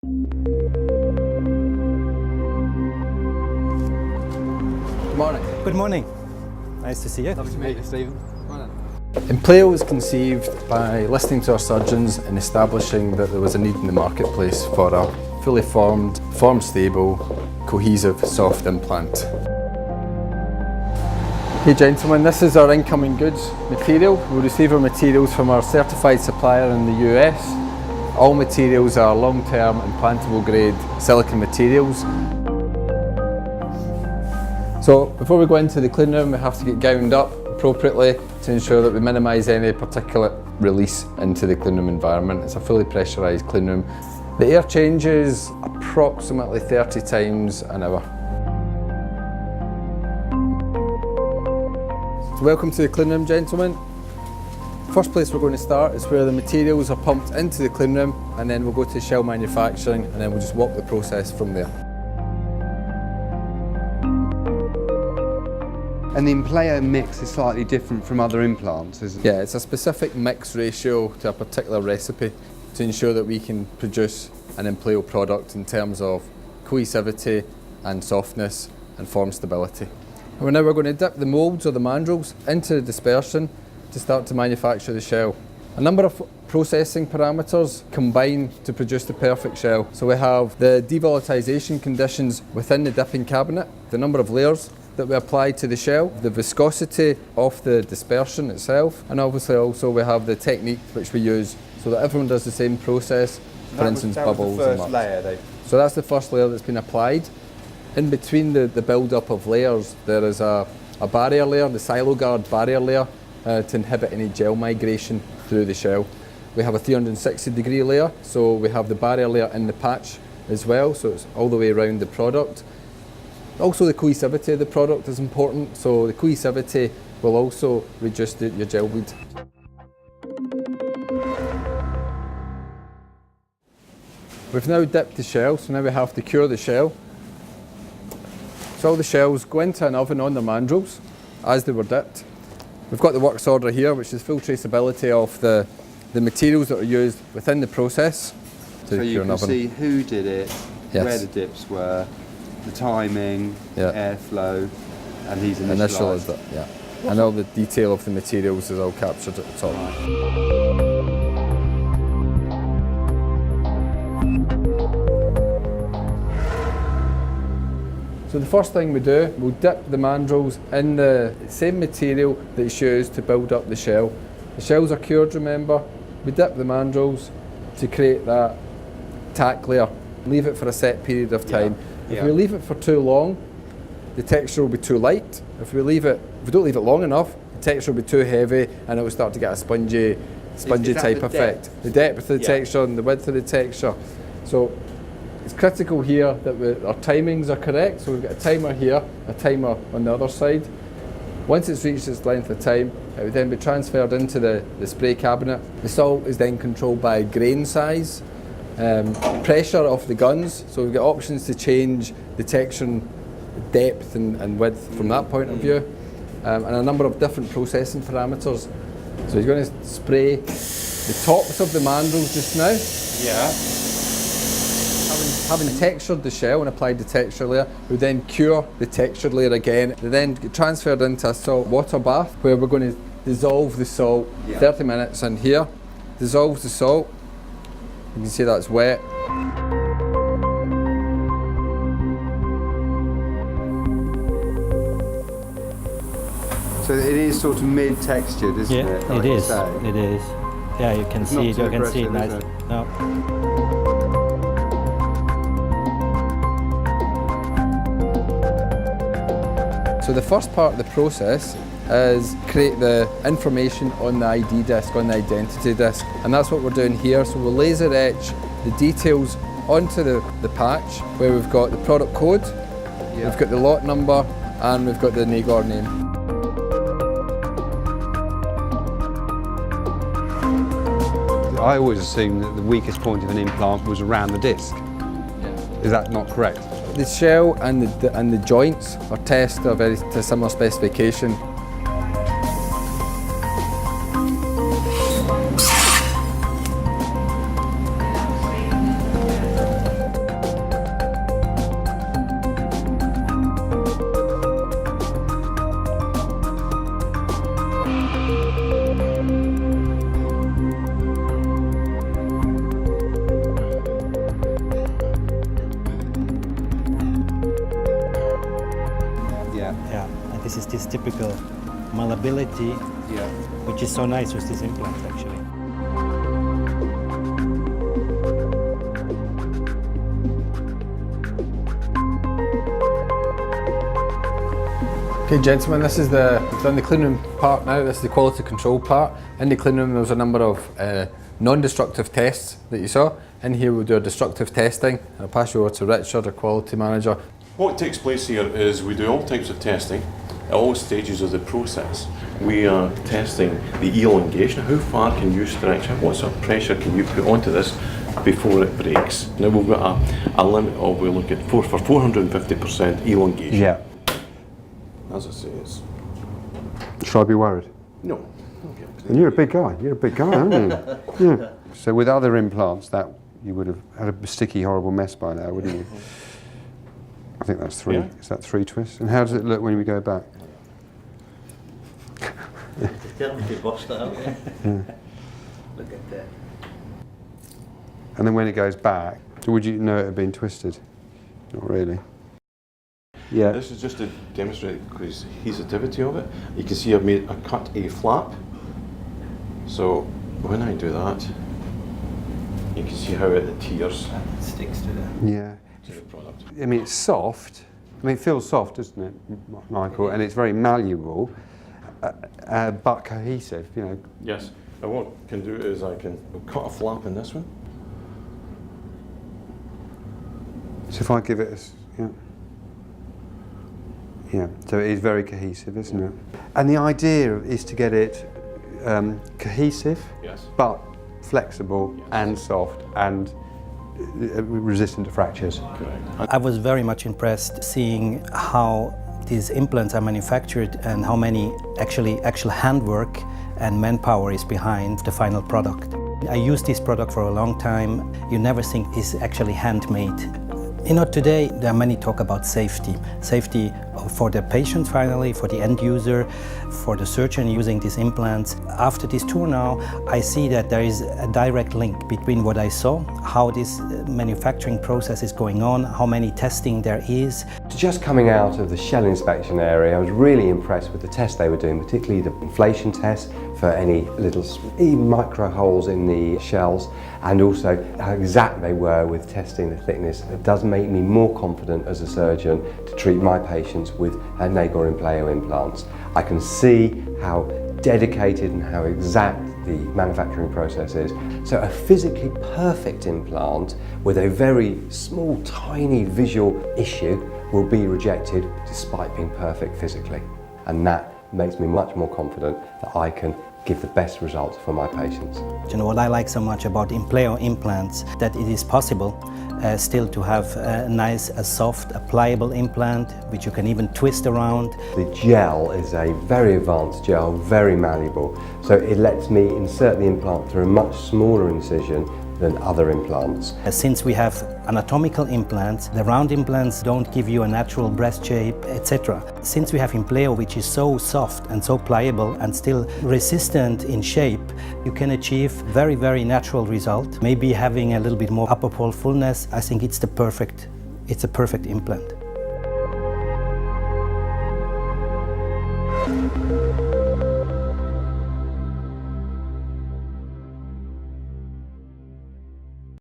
Good morning. Good morning. Nice to see you. Lovely to meet you, Stephen. Impleo was conceived by listening to our surgeons and establishing that there was a need in the marketplace for a fully formed, form-stable, cohesive, soft implant. Hey gentlemen, this is our incoming goods material. We'll receive our materials from our certified supplier in the US. All materials are long-term implantable grade silicone materials. So before we go into the clean room, we have to get gowned up appropriately to ensure that we minimise any particulate release into the clean room environment. It's a fully pressurised clean room. The air changes approximately 30 times an hour. So welcome to the clean room, gentlemen. First place we're going to start is where the materials are pumped into the clean room, and then we'll go to shell manufacturing, and then we'll just walk the process from there. And the Impleo mix is slightly different from other implants, isn't it? Yeah, it's a specific mix ratio to a particular recipe to ensure that we can produce an Impleo product in terms of cohesivity and softness and form stability. And now we're going to dip the moulds or the mandrels into the dispersion to start to manufacture the shell. A number of processing parameters combine to produce the perfect shell. So we have the devolatilization conditions within the dipping cabinet, the number of layers that we apply to the shell, the viscosity of the dispersion itself, and obviously also we have the technique which we use so that everyone does the same process, for instance bubbles and marks. layer, So that's the first layer that's been applied. In between the build-up of layers, there is a barrier layer, the SiloGuard barrier layer, to inhibit any gel migration through the shell. We have a 360-degree layer, so we have the barrier layer in the patch as well, so it's all the way around the product. Also the cohesivity of the product is important, so the cohesivity will also reduce your gel bleed. We've now dipped the shell, so now we have to cure the shell. So all the shells go into an oven on their mandrels as they were dipped. We've got the works order here, which is full traceability of the materials that are used within the process. So you can see who did it, Yes. where the dips were, the timing, Yeah. airflow, and he's initialised. Yeah. And all the detail of the materials is all captured at the top. So the first thing we do, we'll dip the mandrels in the same material that's used to build up the shell. The shells are cured, remember. We dip the mandrels to create that tack layer. Leave it for a set period of time. If we leave it for too long, the texture will be too light. If we don't leave it long enough, the texture will be too heavy and it will start to get a spongy type effect. The depth of the texture and the width of the texture. So it's critical here that our timings are correct. So we've got a timer here, a timer on the other side. Once it's reached its length of time, it would then be transferred into the spray cabinet. The salt is then controlled by grain size, pressure of the guns, so we've got options to change the texture and depth and width from that point of view, and a number of different processing parameters. So he's going to spray the tops of the mandrels just now. Yeah. Having textured the shell and applied the texture layer, we then cure the textured layer again. They then get transferred into a salt water bath where we're going to dissolve the salt 30 minutes in here. Dissolves the salt. You can see that's wet. So it is sort of mid-textured, isn't it? Yeah, like it you is. say? It is. Yeah, you can see it. You can see it nicely. No. So the first part of the process is create the information on the ID disc, on the identity disc, and that's what we're doing here. So we'll laser etch the details onto the patch where we've got the product code, we've got the lot number, and we've got the NAGOR name. I always assumed that the weakest point of an implant was around the disc. Is that not correct? The shell and the joints are tested to a similar specification. this typical malleability, Yeah. which is so nice with these implants actually. Okay, gentlemen, this is we've done the clean room part now. This is the quality control part. In the clean room, there was a number of non-destructive tests that you saw. In here, we'll do our destructive testing. I'll pass you over to Richard, our quality manager. What takes place here is we do all types of testing at all stages of the process. We are testing the elongation. How far can you stretch it? What sort of pressure can you put onto this before it breaks? Now we've got a limit of, we look at for 450% elongation. Yeah. As I say, it's... Should I be worried? No. And you're a big guy. You're a big guy, aren't you? Yeah. So with other implants, that you would have had a sticky, horrible mess by now, wouldn't you? I think that's 3. Yeah. Is that 3 twists? And how does it look when we go back? Definitely bust it out. Yeah. Look at that. And then when it goes back, would you know it had been twisted? Not really. Yeah. This is just to demonstrate the cohesivity of it. You can see I cut a flap. So when I do that, you can see how it adheres It sticks to the Yeah. product. I mean, it's soft. I mean, it feels soft, doesn't it, Michael? And it's very malleable, but cohesive, you know. Yes. Now what I can do is I can cut a flap in this one. So if I give it yeah. Yeah, so it is very cohesive, isn't it? And the idea is to get it cohesive, Yes. but flexible and soft and resistant to fractures. Correct. I was very much impressed seeing how these implants are manufactured and how many actual handwork and manpower is behind the final product. I used this product for a long time. You never think it's actually handmade. You know, today there are many talk about safety. Safety for the patient finally, for the end user, for the surgeon using these implants. After this tour now, I see that there is a direct link between what I saw, how this manufacturing process is going on, how many testing there is. Just coming out of the shell inspection area, I was really impressed with the tests they were doing, particularly the inflation test for any little even micro holes in the shells, and also how exact they were with testing the thickness. It does make me more confident as a surgeon to treat my patients with Nagor Impleo implants. I can see how dedicated and how exact the manufacturing process is. So a physically perfect implant with a very small, tiny visual issue will be rejected despite being perfect physically. And that makes me much more confident that I can give the best results for my patients. You know what I like so much about Impleo implants, that it is possible still to have a nice, a soft, a pliable implant which you can even twist around. The gel is a very advanced gel, very malleable, so it lets me insert the implant through a much smaller incision than other implants. Since we have anatomical implants, the round implants don't give you a natural breast shape, etc. Since we have Impleo, which is so soft and so pliable and still resistant in shape, you can achieve very, very natural result. Maybe having a little bit more upper pole fullness, I think it's a perfect implant.